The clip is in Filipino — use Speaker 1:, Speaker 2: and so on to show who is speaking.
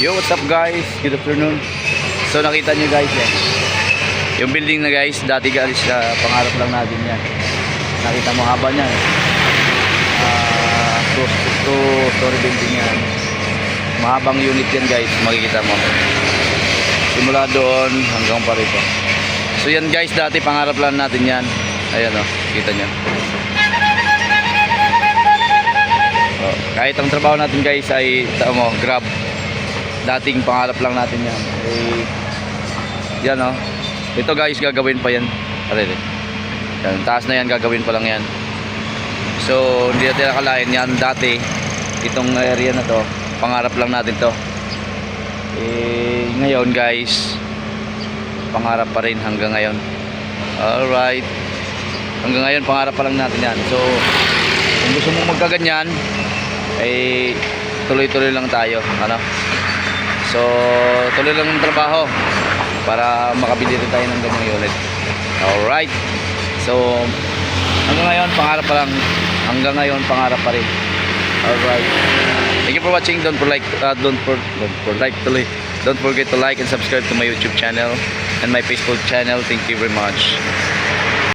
Speaker 1: Yo, what's up guys? Good afternoon. So nakita nyo guys yan. Yung building na guys, dati guys pangarap lang natin yan. Nakita mo haba niyan. Two-story building yan. Mahabang unit yan guys, makikita mo. Simula doon hanggang pa rito. So yan guys, dati pangarap lang natin yan. Ayan o, kita nyo. So, kahit ang trabaho natin guys ay Grab. Dating pangarap lang natin yan. Yan o. Ito guys, gagawin pa yan. Yan, taas na yan, gagawin pa lang yan. So hindi natin nakalain yan dati. Itong area na to, pangarap lang natin to. Ngayon guys, pangarap pa rin hanggang ngayon. Alright, hanggang ngayon pangarap pa lang natin yan. So kung gusto mong magkaganyan, tuloy-tuloy lang tayo, ano? So tuloy lang ang trabaho para makabili rin tayo ng ganyang unit. Alright, so hanggang ngayon pangarap pa lang, hanggang ngayon pangarap pa rin. Alright, thank you for watching. Don't forget to like and subscribe to my YouTube channel and my Facebook channel. Thank you very much.